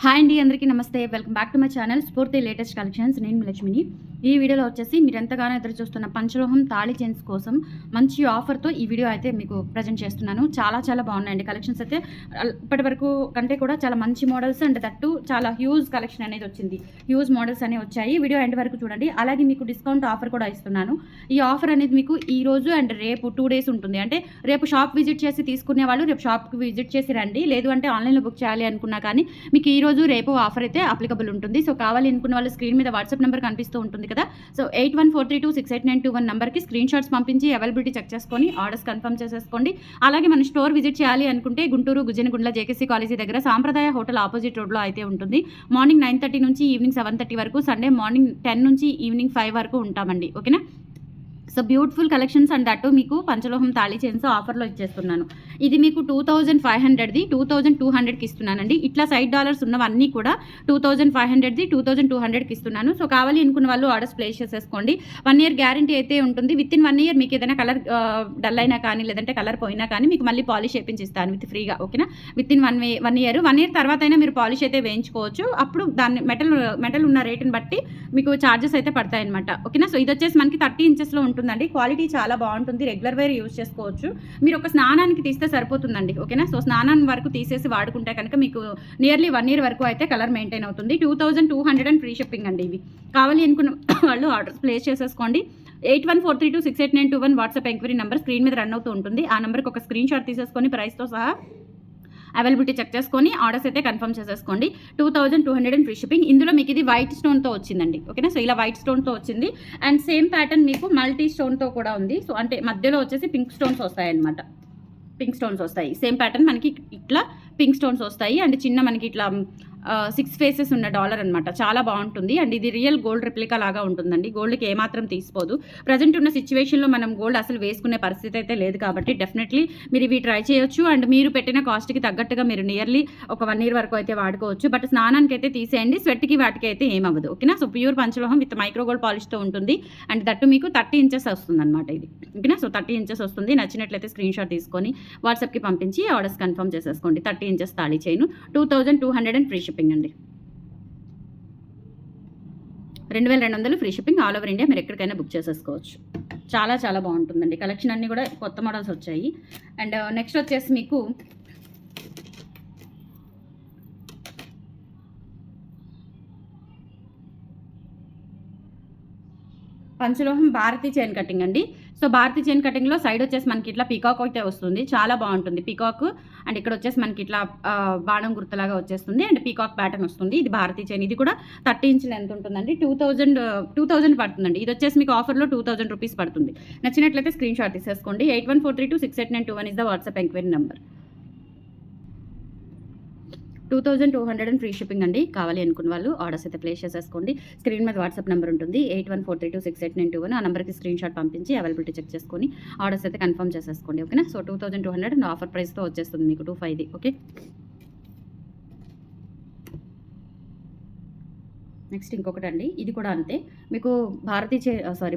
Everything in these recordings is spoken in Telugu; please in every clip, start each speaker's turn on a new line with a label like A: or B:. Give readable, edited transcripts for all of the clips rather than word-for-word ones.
A: హాయ్ అండి, అందరికీ నమస్తే. Welcome back to my channel స్ఫూర్తి లేటెస్ట్ కలెక్షన్స్. నేను మీ లక్ష్మిని. ఈ వీడియోలో వచ్చేసి మీరు ఎంతగానో ఎదురు చూస్తున్న పంచలోహం తాళి చైన్స్ కోసం మంచి ఆఫర్తో ఈ వీడియో అయితే మీకు ప్రజెంట్ చేస్తున్నాను. చాలా చాలా బాగున్నాయండి కలెక్షన్స్ అయితే. ఇప్పటి వరకు కంటే కూడా చాలా మంచి మోడల్స్ అండ్ దట్టు చాలా హ్యూజ్ కలెక్షన్ అనేది వచ్చింది. హ్యూజ్ మోడల్స్ అనేవి వచ్చాయి. వీడియో ఎండ్ వరకు చూడండి. అలాగే మీకు డిస్కౌంట్ ఆఫర్ కూడా ఇస్తున్నాను. ఈ ఆఫర్ అనేది మీకు ఈ రోజు అండ్ రేపు 2 days ఉంటుంది. అంటే రేపు షాప్ విజిట్ చేసి తీసుకునే వాళ్ళు రేపు షాప్కి విజిట్ చేసి రండి. లేదు అంటే ఆన్లైన్లో బుక్ చేయాలి అనుకున్నా కానీ మీకు ఈ రోజు రేపు ఆఫర్ అయితే అప్లికబుల్ ఉంటుంది. సో కావాలి అనుకున్న వాళ్ళు స్క్రీన్ మీద వాట్సాప్ నెంబర్ కనిపిస్తూ ఉంటుంది కదా. సో 8143268921 నెంబర్కి స్క్రీన్ షాట్స్ పంపించి అవైలబిలిటీ చెక్ చేసుకొని ఆర్డర్స్ కన్ఫర్మ్ చేసేసుకోండి. అలాగే మన స్టోర్ విజిట్ చేయాలి అనుకుంటే గుంటూరు గుజ్జనగుండ్ల జేకేసీ కాలేజీ దగ్గర సాంప్రదాయ హోటల్ ఆపోజిట్ రోడ్లో అయితే ఉంటుంది. మార్నింగ్ 9:30 నుంచి ఈవినింగ్ 7:30 వరకు, సండే మార్నింగ్ 10 నుంచి ఈవినింగ్ 5 వరకు ఉంటామండి. ఓకేనా. So beautiful collections and that మీకు పంచలోహం తాళి చైన్స్ ఆఫర్లో ఇచ్చేస్తున్నాను. ఇది మీకు 2500ది 2200కి ఇస్తున్నానండి. ఇట్లా సైడ్ డాలర్స్ ఉన్నవన్నీ కూడా 2500ది 2200కి ఇస్తున్నాను. సో కావాలి అనుకున్న వాళ్ళు ఆర్డర్స్ ప్లేస్ చేసేసుకోండి. 1 year గ్యారంటీ అయితే ఉంటుంది. విత్ ఇన్ 1 year మీకు ఏదైనా కలర్ డల్ అయినా కానీ లేదంటే కలర్ పోయినా కానీ మీకు మళ్ళీ పాలిష్ చేయించి ఇస్తాను విత్ ఫ్రీగా. ఓకేనా. విత్ ఇన్ 1 year తర్వాత అయినా మీరు పాలిష్ అయితే వేయించుకోవచ్చు. అప్పుడు దాన్ని మెటల్ ఉన్న రేటుని బట్టి మీకు ఛార్జెస్ అయితే పడతాయన్నమాట. ఓకేనా. సో ఇది వచ్చేసి మనకి 30 inches ఉంటుందండి. క్వాలిటీ చాలా బాగుంటుంది. రెగ్యులర్ వేర్ యూజ్ చేసుకోవచ్చు. మీరు ఒక స్నానానికి తీస్తే సరిపోతుందండి. ఓకేనా. సో స్నానం వరకు తీసేసి వాడుకుంటే కనుక మీకు నియర్లీ 1 year వరకు అయితే కలర్ మెయింటైన్ అవుతుంది. 2200 అండ్ ఫ్రీ షిప్పింగ్ అండి. ఇవి కావాలి అనుకున్న వాళ్ళు ఆర్డర్స్ ప్లేస్ చేసేసుకోండి. 8143268921 వాట్సాప్ ఎంక్వైరీ నెంబర్ స్క్రీన్ మీద రన్ అవుతూ ఉంటుంది. ఆ నెంబర్కి ఒక స్క్రీన్ షాట్ తీసేసుకొని ప్రైస్తో సహా అవైలబిలిటీ చెక్ చేసుకొని ఆర్డర్స్ అయితే కన్ఫర్మ్ చేసేసుకోండి. 2200 ఫ్రీ షిప్పింగ్. ఇందులో మీకు ఇది వైట్ స్టోన్తో వచ్చిందండి. ఓకేనా. సో ఇలా వైట్ స్టోన్తో వచ్చింది అండ్ సేమ్ ప్యాటర్న్ మీకు మల్టీ స్టోన్తో కూడా ఉంది. సో అంటే మధ్యలో వచ్చేసి పింక్ స్టోన్స్ వస్తాయన్నమాట. పింక్ స్టోన్స్ వస్తాయి. సేమ్ ప్యాటర్న్ మనకి ఇట్లా పింక్ స్టోన్స్ వస్తాయి అండ్ చిన్న మనకి ఇట్లా 6 faces ఉన్న డాలర్ అనమాట. చాలా బాగుంటుంది అండ్ ఇది రియల్ గోల్డ్ రెప్లికా లాగా ఉంటుందండి. గోల్డ్కి ఏమాత్రం తీసిపోదు. ప్రజెంట్ ఉన్న సిచ్యువేషన్లో మనం గోల్డ్ అసలు వేసుకునే పరిస్థితి అయితే లేదు కాబట్టి డెఫినెట్లీ మీరు ఇవి ట్రై చేయొచ్చు అండ్ మీరు పెట్టిన కాస్ట్కి తగ్గట్టుగా మీరు నియర్లీ ఒక 1 year వరకు అయితే వాడుకోవచ్చు. బట్ స్నానానికి అయితే తీసేయండి. స్వెట్కి వాటికి అయితే ఏమవ్వదు. ఓకేనా. సో ప్యూర్ పంచలోహం విత్ మైక్రో గోల్డ్ పాలిష్తో ఉంటుంది అండ్ దట్టు మీకు 30 inches వస్తుంది అనమాట ఇది. ఓకేనా. సో 30 inches వస్తుంది. నచ్చినట్లయితే స్క్రీన్ షాట్ తీసుకొని వాట్సాప్కి పంపించి ఆర్డర్స్ కన్ఫర్మ్ చేసేసుకోండి. 30 inches తాళి చైన్ 2200 అండ్ ఫ్రీ షిప్పింగ్ అండి. 2200 free shipping. All over India మీరు ఎక్కడికైనా బుక్ చేసేసుకోవచ్చు. చాలా చాలా బాగుంటుందండి. కలెక్షన్ అన్నీ కూడా కొత్త మోడల్స్ వచ్చాయి. అండ్ నెక్స్ట్ వచ్చేసి మీకు పంచలోహం భారతీ చైన్ కటింగ్ అండి. సో భారతీ చైన్ కటింగ్లో సైడ్ వచ్చేసి మనకి ఇట్లా పీకాక్ అయితే వస్తుంది. చాలా బాగుంటుంది పీకాక్ అండ్ ఇక్కడ వచ్చేసి మనకి ఇట్లా బాణం గుర్తులాగా వచ్చేస్తుంది అండ్ పీకాక్ ప్యాటర్న్ వస్తుంది. ఇది భారతీ చైన్. ఇది కూడా 30 inch లెంత్ ఉంటుందండి. 2000 పడుతుందండి. ఇది వచ్చేసి మీకు ఆఫర్లో 2000 రూపీస్ పడుతుంది. నచ్చినట్లయితే స్క్రీన్ షాట్ తీసేసుకోండి. 8143268921 is the WhatsApp enquiry number. 2200 and free shipping అండి. కావాలి అనుకున్న వాళ్ళు ఆర్డర్స్ అయితే ప్లేస్ చేసేసుకోండి. స్క్రీన్ మీద వాట్సాప్ నెంబర్ ఉంటుంది. 8143268921. ఆ నెంబర్కి స్క్రీన్ షాట్ పంపించి అవైలబిలిటీ చెక్ చేసుకొని ఆర్డర్స్ అయితే కన్ఫర్మ్ చేసేసుకోండి. ఓకేనా. సో 2200 అండ్ ఆఫర్ ప్రైస్తో వచ్చేస్తుంది మీకు 25. ఓకే. నెక్స్ట్ ఇంకొకటి అండి. ఇది కూడా అంతే. మీకు భారతీ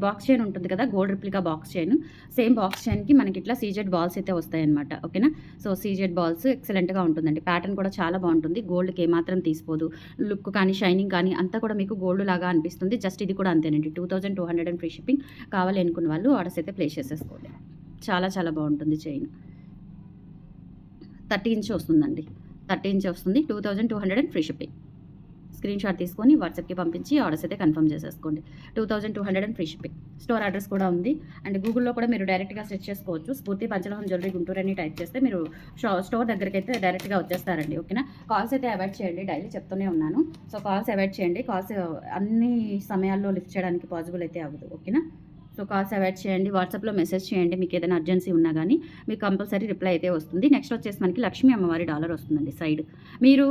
A: బాక్స్ చైన్ ఉంటుంది కదా, gold replica box chain. Same box చైన్కి మనకి ఇట్లా సీజెడ్ బాల్స్ అయితే వస్తాయన్నమాట. ఓకేనా. సో సీజెడ్ బాల్స్ ఎక్సలెంట్గా ఉంటుందండి. ప్యాటర్న్ కూడా చాలా బాగుంటుంది. గోల్డ్కి ఏమాత్రం తీసిపోదు. లుక్ కానీ షైనింగ్ కానీ అంతా కూడా మీకు గోల్డ్ లాగా అనిపిస్తుంది. జస్ట్ ఇది కూడా అంతేనండి. 2200 అండ్ ఫ్రీ షిప్పింగ్. కావాలి అనుకున్న వాళ్ళు ఆర్డర్స్ అయితే ప్లేస్ చేసేసుకోండి. చాలా చాలా బాగుంటుంది చైన్. 30 inch వస్తుందండి. 30 inch వస్తుంది. 2200 and free shipping. Screen shot తీసుకొని వాట్సాప్కి పంపించి ఆర్డర్స్ అయితే కన్ఫర్మ్ చేసేసుకోండి. 2200 and free shipping. Store address కూడా ఉంది అండ్ గూగుల్లో కూడా మీరు డైరెక్ట్గా సెర్చ్ చేసుకోవచ్చు. స్ఫూర్తి పంచలోహం జ్యువెలరీ గుంటూరు అని టైప్ చేస్తే మీరు స్టోర్ దగ్గరికి అయితే డైరెక్ట్గా వచ్చేస్తారండి. ఓకేనా. కాల్స్ అయితే అవాయిడ్ చేయండి. డైలీ చెప్తూనే ఉన్నాను. సో కాల్స్ అవాయిడ్ చేయండి. కాల్స్ అన్ని సమయాల్లో లిఫ్ట్ చేయడానికి పాసిబుల్ అయితే అవ్వదు. ఓకేనా. సో కాల్స్ అవాయిడ్ చేయండి. వాట్సాప్లో మెసేజ్ చేయండి. మీకు ఏదైనా అర్జెన్సీ ఉన్నా కానీ మీకు కంపల్సరీ రిప్లై అయితే వస్తుంది. నెక్స్ట్ వచ్చేసి మనకి లక్ష్మీ అమ్మవారి డాలర్ వస్తుందండి. సైడ్ మీరు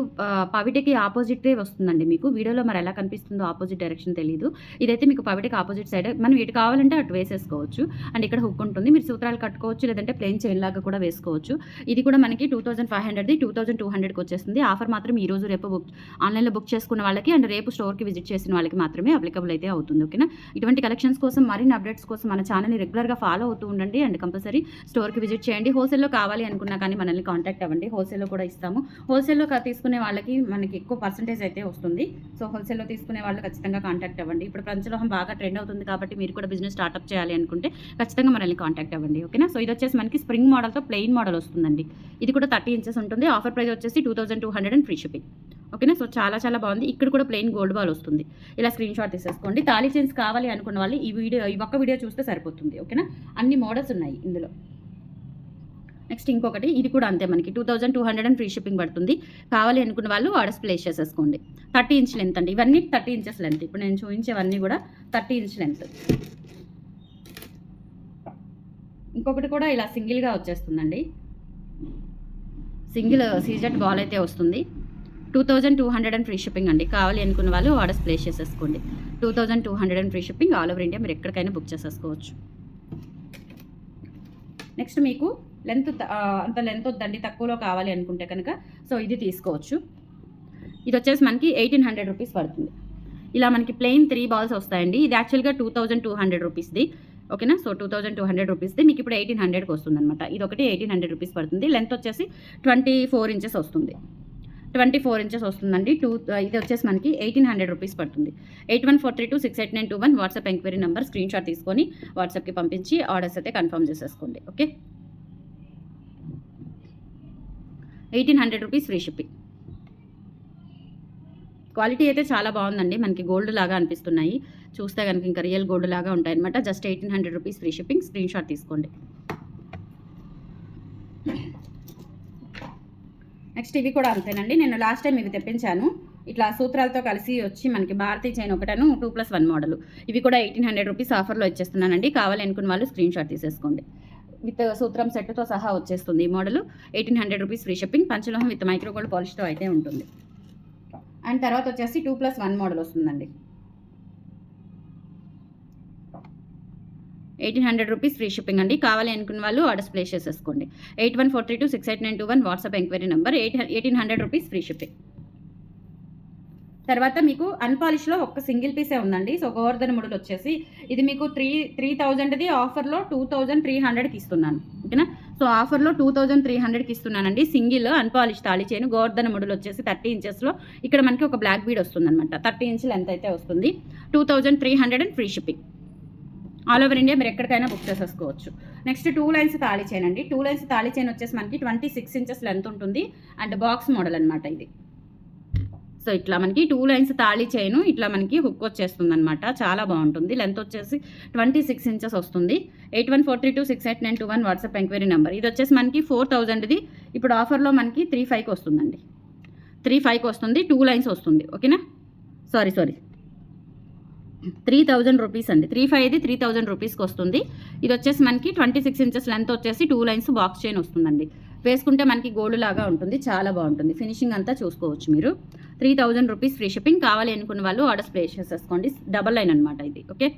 A: పవిటకి ఆపోజిటే వస్తుందండి. మీకు వీడియోలో మరి ఎలా కనిపిస్తుందో ఆపోజిట్ డైరెక్షన్ తెలియదు. ఇదైతే మీకు పవిటకి ఆపోజిట్ సైడ్. మనం ఇటు కావాలంటే అటు వేసేసుకోవచ్చు అండ్ ఇక్కడ హుక్ ఉంటుంది. మీరు సూత్రాలు కట్టుకోవచ్చు లేదంటే ప్లెయిన్ చైన్ లాగా కూడా వేసుకోవచ్చు. ఇది కూడా మనకి 2500ది 2200కి వచ్చేస్తుంది. ఆఫర్ మాత్రం ఈ రోజు రేపు ఆన్లైన్లో బుక్ చేసుకున్న వాళ్ళకి అండ్ రేపు స్టోర్కి విజిట్ చేసిన వాళ్ళకి మాత్రమే అప్లికబుల్ అయితే అవుతుంది. ఓకేనా. ఇటువంటి కలెక్షన్స్ కోసం మరిన్ని అప్డేట్స్ అప్డేట్స్ కోసం మన ఛానల్ని రెగ్యులర్గా ఫాలో అవుతూ ఉండండి. అండ్ కంపల్సరీ స్టోర్కి విజిట్ చేయండి. హోల్సేల్లో కావాలి అనుకున్నా కానీ మనల్ని కాంటాక్ట్ అవ్వండి. హోల్సేల్లో కూడా ఇస్తాము. హోల్సేల్లో తీసుకునే వాళ్ళకి మనకి ఎక్కువ పర్సెంటేజ్ అయితే వస్తుంది. సో హోల్సేల్లో తీసుకునే వాళ్ళు ఖచ్చితంగా కాంటాక్ట్ అవ్వండి. ఇప్పుడు పంచలోహం బాగా ట్రెండ్ అవుతుంది కాబట్టి మీరు కూడా బిజినెస్ స్టార్ట్అప్ చేయాలి అనుకుంటే ఖచ్చితంగా మనల్ని కాంటాక్ట్ అవ్వండి. ఓకేనా. సో ఇది వచ్చేసి మనకి స్ప్రింగ్ మోడల్తో ప్లెయిన్ మోడల్ వస్తుందండి. ఇది కూడా 30 ఇంచెస్ ఉంటుంది. ఆఫర్ ప్రైస్ వచ్చేసి 2200 అండ్ ఫ్రీ షిప్పింగ్. ఓకేనా. సో చాలా చాలా బాగుంది. ఇక్కడ కూడా ప్లెయిన్ గోల్డ్ బాల్ వస్తుంది. ఇలా స్క్రీన్ షాట్ తీసేసుకోండి. తాళీ చైన్స్ కావాలి అనుకున్న వాళ్ళు ఈ ఒక్క వీడియో చూస్తే సరిపోతుంది. ఓకేనా. అన్ని మోడల్స్ ఉన్నాయి ఇందులో. నెక్స్ట్ ఇంకొకటి, ఇది కూడా అంతే, మనకి 2200 అండ్ ఫ్రీ షిప్పింగ్ పడుతుంది. కావాలి అనుకున్న వాళ్ళు ఆర్డర్స్ ప్లేస్ చేసేసుకోండి. 30 ఇంచ్ లెంత్ అండి. ఇవన్నీ 30 ఇంచెస్ లెంత్. ఇప్పుడు నేను చూపించేవన్నీ కూడా 30 ఇంచ్ లెంత్. ఇంకొకటి కూడా ఇలా సింగిల్గా వచ్చేస్తుందండి. సింగిల్ సీజెట్ బాల్ అయితే వస్తుంది. 2200 అండ్ ఫ్రీ షిప్పింగ్ అండి. కావాలి అనుకున్న వాళ్ళు ఆర్డర్స్ ప్లేస్ చేసేసుకోండి. 2200 and free shipping. All over India మీరు ఎక్కడికైనా బుక్ చేసేసుకోవచ్చు. నెక్స్ట్ మీకు లెంత్ అంత లెంత్ వద్దండి, తక్కువలో కావాలి అనుకుంటే కనుక సో ఇది తీసుకోవచ్చు. ఇది వచ్చేసి మనకి 1800 రూపీస్ పడుతుంది. ఇలా మనకి ప్లెయిన్ 3 బాల్స్ వస్తాయండి. ఇది యాక్చువల్గా 2200 రూపీస్ది. ఓకేనా. సో 2200 రూపీస్ది మీకు ఇప్పుడు 1800కి వస్తుంది అనమాట. ఇది ఒకటి 1800 రూపీస్ పడుతుంది. లెంత్ వచ్చేసి 24 ఇంచెస్ వస్తుంది. 24 ఇంచెస్ వస్తుందండి. ఇది వచ్చేసి మనకి 1800 రూపీస్ పడుతుంది. 8143268921 WhatsApp enquiry number screen shot తీసుకొని వాట్సాప్కి పంపించి ఆర్డర్స్ అయితే కన్ఫర్మ్ చేసేసుకోండి. Okay. 1800 rupees free shipping. Quality అయితే చాలా బాగుందండి. మనకి గోల్డ్ లాగా అనిపిస్తున్నాయి. చూస్తే కనుక ఇంకా రియల్ గోల్డ్ లాగా ఉంటాయి అనమాట. Just 1800 rupees free shipping. Screen shot తీసుకోండి. నెక్స్ట్ ఇవి కూడా అంతేనండి. నేను లాస్ట్ టైం ఇవి తెప్పించాను. ఇట్లా సూత్రాలతో కలిసి వచ్చి మనకి భారతీ చైన్ ఒకటను 2+1 మోడల్. ఇవి కూడా 1800 రూపీస్ ఆఫర్లో ఇచ్చేస్తున్నానండి. కావాలి అనుకున్న వాళ్ళు స్క్రీన్ షాట్ తీసేసుకోండి. విత్ సూత్రం సెట్తో సహా వచ్చేస్తుంది ఈ మోడల్. 1800 rupees free shipping. పంచలోహం విత్ మైక్రో గోల్డ్ పాలిష్తో అయితే ఉంటుంది. అండ్ తర్వాత వచ్చేసి 2+1 మోడల్ వస్తుందండి. 1800 రూపీస్ ఫ్రీ షిప్పింగ్ అండి. కావాలి అనుకున్న వాళ్ళు ఆర్డర్స్ ప్లేస్ చేసేసుకోండి. 8143268921 WhatsApp enquiry number. 1800 rupees free shipping. తర్వాత మీకు అన్పాలిష్లో ఒక సింగిల్ పీసే ఉందండి. సో గోవర్ధన ముడులు వచ్చేసి ఇది మీకు 3000ది ఆఫర్లో 2300కి ఇస్తున్నాను. ఓకేనా. సో ఆఫర్లో 2300కి ఇస్తున్నానండి. సింగిల్ అన్పాలిష్ తాళి చైన్ గోవర్ధన ముడులు వచ్చేసి 30 ఇంచెస్లో ఇక్కడ మనకి ఒక బ్లాక్ బీడ్ వస్తుంది అనమాట. 30 ఇంచులు ఎంత అయితే వస్తుంది. 2300 and free shipping. All over India మీరు ఎక్కడికైనా బుక్ చేసేసుకోవచ్చు. నెక్స్ట్ 2 లైన్స్ తాళి చైన్ అండి. 2 లైన్స్ తాళి చైన్ వచ్చేసి మనకి 26 ఇంచెస్ లెంత్ ఉంటుంది. అండ్ బాక్స్ మోడల్ అనమాట ఇది. సో ఇట్లా మనకి 2 లైన్స్ తాళి చైన్ ఇట్లా మనకి హుక్ వచ్చేస్తుంది అనమాట. చాలా బాగుంటుంది. లెంత్ వచ్చేసి 26 ఇంచెస్ వస్తుంది. 8143268921 వాట్సాప్ ఎంక్వైరీ నెంబర్. ఇది వచ్చేసి మనకి 4000ది. ఇప్పుడు ఆఫర్లో మనకి 35కి వస్తుందండి. 35కి వస్తుంది. 2 లైన్స్ వస్తుంది. ఓకేనా. సారీ 3000 రూపీస్ అండి. 35ది 3000 రూపీస్కి వస్తుంది. ఇది వచ్చేసి మనకి 26 ఇంచెస్ లెంత్ వచ్చేసి 2 లైన్స్ బాక్స్ చైన్ వస్తుందండి. వేసుకుంటే మనకి గోల్డ్ లాగా ఉంటుంది. చాలా బాగుంటుంది. ఫినిషింగ్ అంతా చూసుకోవచ్చు మీరు. 3000 రూపీస్ ఫ్రీ షిప్పింగ్. కావాలి అనుకున్న వాళ్ళు ఆర్డర్స్ ప్లేస్ చేసేసుకోండి. డబల్ లైన్ అనమాట ఇది. Okay.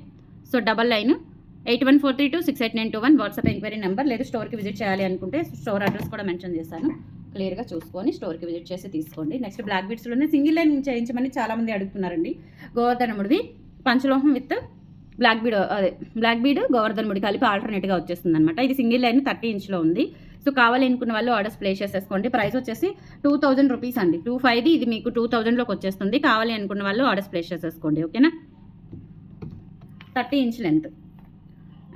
A: So double line 8143268921 WhatsApp enquiry number. లేదు స్టోర్కి విజిట్ చేయాలి అనుకుంటే స్టోర్ అడ్రస్ కూడా మెన్షన్ చేశాను. క్లియర్గా చూసుకొని స్టోర్కి విజిట్ చేసి తీసుకోండి. నెక్స్ట్ బ్లాక్ బీడ్స్లోనే సింగిల్ లైన్ చేయించమని చాలామంది అడుగుతున్నారండి. గోవర్ధనముడిది పంచలోహం విత్ బ్లాక్ బీడ్ గోవర్ధన ముడి కలిపి ఆల్టర్నేట్గా వచ్చేస్తుంది అనమాట. ఇది సింగిల్ లైన్ 30 ఇంచ్లో ఉంది. సో కావాలి అనుకున్న వాళ్ళు ఆర్డర్స్ ప్లేస్ చేసేసుకోండి. ప్రైస్ వచ్చేసి 2000 రూపీస్ అండి. 25ది ఇది మీకు 2000లోకి వచ్చేస్తుంది. కావాలి అనుకున్న వాళ్ళు ఆర్డర్స్ ప్లేస్ చేసేసుకోండి. ఓకేనా. 30 ఇంచ్ లెంత్.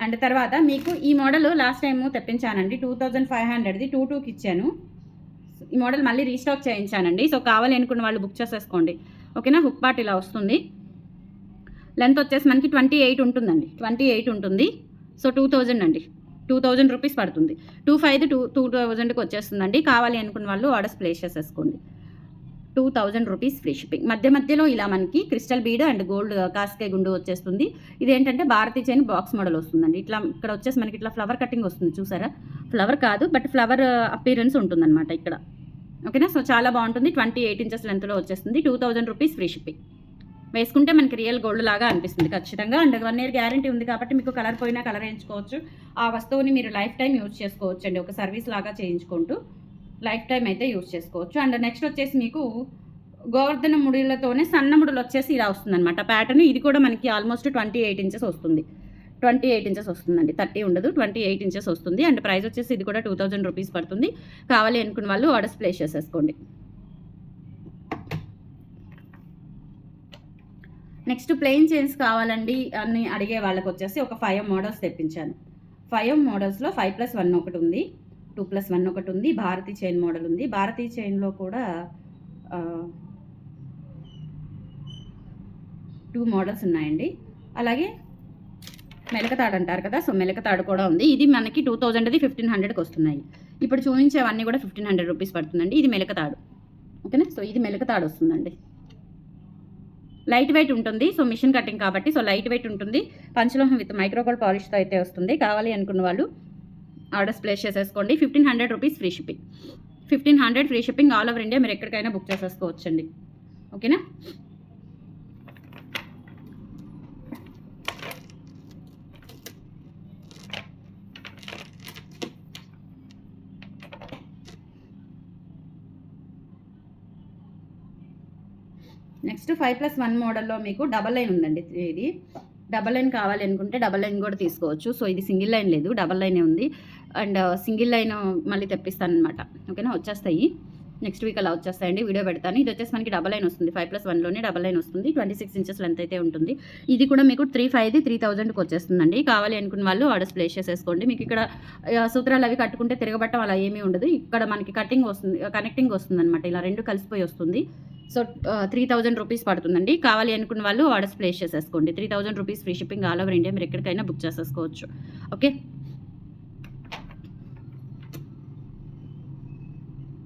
A: అండ్ తర్వాత మీకు ఈ మోడల్ లాస్ట్ టైము తెప్పించానండి. 2500ది 22కి ఇచ్చాను. ఈ మోడల్ మళ్ళీ రీస్టాక్ చేయించానండి. సో కావాలి అనుకున్న వాళ్ళు బుక్ చేసేసుకోండి. ఓకేనా. హుక్ పార్ట్ ఇలా వస్తుంది. లెంత్ వచ్చేసి మనకి 28 ఉంటుందండి. 28 ఉంటుంది. సో 2000 అండి. 2000 రూపీస్ పడుతుంది. 25ది 2000కి వచ్చేస్తుందండి. కావాలి అనుకున్న వాళ్ళు ఆర్డర్స్ ప్లేస్ చేసేసుకోండి. 2000 రూపీస్ ఫ్రీ షిప్పింగ్. మధ్యలో ఇలా మనకి క్రిస్టల్ బీడ్ అండ్ గోల్డ్ కాస్కే గుండు వచ్చేస్తుంది. ఇదేంటంటే భారతీ చైన్ బాక్స్ మోడల్ వస్తుందండి. ఇట్లా ఇక్కడ వచ్చేసి మనకి ఇట్లా ఫ్లవర్ కటింగ్ వస్తుంది. చూసారా. ఫ్లవర్ కాదు బట్ ఫ్లవర్ అపీరెన్స్ ఉంటుందన్నమాట ఇక్కడ. ఓకేనా. సో చాలా బాగుంటుంది. 28 ఇంచెస్ లెంత్లో వచ్చేస్తుంది. 2000 రూపీస్ ఫ్రీ షిప్పింగ్. వేసుకుంటే మనకి రియల్ గోల్డ్ లాగా అనిపిస్తుంది ఖచ్చితంగా. అండ్ 1 ఇయర్ గ్యారంటీ ఉంది కాబట్టి మీకు కలర్ పోయినా కలర్ వేయించుకోవచ్చు. ఆ వస్తువుని మీరు లైఫ్ టైం యూజ్ చేసుకోవచ్చు అండి. ఒక సర్వీస్ లాగా చేయించుకుంటూ లైఫ్ టైం అయితే యూజ్ చేసుకోవచ్చు. అండ్ నెక్స్ట్ వచ్చేసి మీకు గోవర్ధన ముడిలతోనే సన్న ముడులు వచ్చేసి ఇలా వస్తుంది అనమాట ప్యాటర్న్. ఇది కూడా మనకి ఆల్మోస్ట్ 28 ఇంచెస్ వస్తుంది. 28 ఇంచెస్ వస్తుందండి. 30 ఉండదు, 28 ఇంచెస్ వస్తుంది. అండ్ ప్రైస్ వచ్చేసి ఇది కూడా 2000 రూపీస్ పడుతుంది. కావాలి అనుకున్న వాళ్ళు ఆర్డర్స్ ప్లేస్ చేసేసుకోండి. నెక్స్ట్ ప్లెయిన్ చైన్స్ కావాలండి అని అడిగే వాళ్ళకి వచ్చేసి ఒక 5 మోడల్స్ తెప్పించాను. 5 మోడల్స్లో 5+1 ఒకటి ఉంది, 2+1 ఒకటి ఉంది, భారతీ చైన్ మోడల్ ఉంది. భారతీ చైన్లో కూడా 2 మోడల్స్ ఉన్నాయండి. అలాగే మెలకతాడు అంటారు కదా, సో మెలకతాడు కూడా ఉంది. ఇది మనకి 2000ది 1500కి వస్తున్నాయి. ఇప్పుడు చూపించేవన్నీ కూడా 1500 రూపీస్ పడుతుందండి. ఇది మెలకతాడు, ఓకేనా. సో ఇది మెలకతాడు వస్తుందండి. లైట్ వెయిట్ ఉంటుంది, సో మిషన్ కటింగ్ కాబట్టి సో లైట్ వెయిట్ ఉంటుంది. పంచలోహం విత్ మైక్రోగోల్డ్ పాలిష్తో అయితే వస్తుంది. కావాలి అనుకున్న వాళ్ళు ఆర్డర్స్ ప్లేస్ చేసేసుకోండి. 1500 rupees free shipping. 1500 free shipping all over India. మీరు ఎక్కడికైనా బుక్ చేసేసుకోవచ్చండి, ఓకేనా. నెక్స్ట్ 5+1 మోడల్లో మీకు డబల్ లైన్ ఉందండి. ఇది డబల్ లైన్ కావాలి అనుకుంటే డబల్ లైన్ కూడా తీసుకోవచ్చు. సో ఇది సింగిల్ లైన్ లేదు, డబల్ లైనే ఉంది. అండ్ సింగిల్ లైన్ మళ్ళీ తెప్పిస్తాను అనమాట, ఓకేనా. వచ్చేస్తాయి, నెక్స్ట్ వీక్ అలా వచ్చేస్తాయండి, వీడియో పెడతాను. ఇది వచ్చేసి మనకి డబల్ లైన్ వస్తుంది. 5+1లోనే డబల్ లైన్ వస్తుంది. 26 ఇంచెస్ లెంత్ అయితే ఉంటుంది. ఇది కూడా మీకు 3,500ది 3,000కి వచ్చేస్తుందండి. కావాలి అనుకున్న వాళ్ళు ఆర్డర్స్ ప్లేస్ చేసేసుకోండి. మీకు ఇక్కడ సూత్రాలు అవి కట్టుకుంటే తిరగబట్టం అలా ఏమీ ఉండదు. ఇక్కడ మనకి కటింగ్ వస్తుంది, కనెక్టింగ్ వస్తుంది అనమాట. ఇలా రెండు కలిసిపోయి వస్తుంది. సో 3000 రూపీస్ పడుతుందండి. కావాలి అనుకున్న వాళ్ళు ఆర్డర్స్ ప్లేస్ చేసేసుకోండి. 3000 rupees free shipping all over India. మీరు ఎక్కడికైనా బుక్ చేసేసుకోవచ్చు, ఓకే.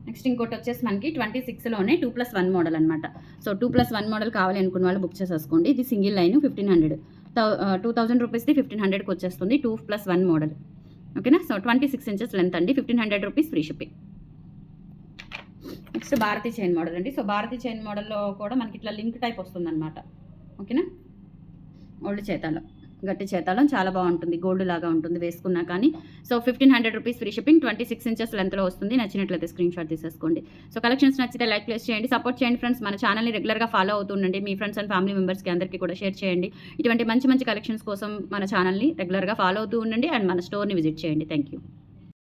A: నెక్స్ట్ ఇంకోటి వచ్చేసి మనకి 26లోనే 2+1 మోడల్ అనమాట. సో 2+1 మోడల్ కావాలి అనుకున్న వాళ్ళు బుక్ చేసేసుకోండి. ఇది సింగిల్ లైన్ 1500, 2000 రూపీస్ది 1500కి వచ్చేస్తుంది. 2+1 మోడల్, ఓకేనా. సో 26 ఇంచెస్ లెంత్ అండి. 1500 rupees free shipping. Next Bharati chain model అండి. సో భారతీ చైన్ మోడల్లో కూడా మనకి ఇట్లా లింక్ టైప్ వస్తుంది అనమాట, ఓకేనా. ఓల్డ్ చేతాళం, గట్టి చేతాళం చాలా బాగుంటుంది, గోల్డ్ లాగా ఉంటుంది వేసుకున్నా కానీ. So 1500 rupees free shipping. 26 inches లెంత్లో వస్తుంది. నచ్చినట్లయితే స్క్రీన్ షాట్ తీసేసుకోండి. సో కలెక్షన్స్ నచ్చితే లైక్ ప్లేస్ చేయండి, సపోర్ట్ చేయండి ఫ్రెండ్స్. మన ఛానల్ని రెగ్యులర్గా ఫాలో అవుతుండండి. మీ ఫ్రెండ్స్ అండ్ ఫ్యామిలీ మెంబర్స్కి అందరికీ కూడా షేర్ చేయండి. ఇటువంటి మంచి మంచి కలెక్షన్స్ కోసం మన ఛానల్ని రెగ్యులర్గా ఫాలో అవుతూ ఉండండి అండ్ మన స్టోర్ని విజిట్ చేయండి. Thank you.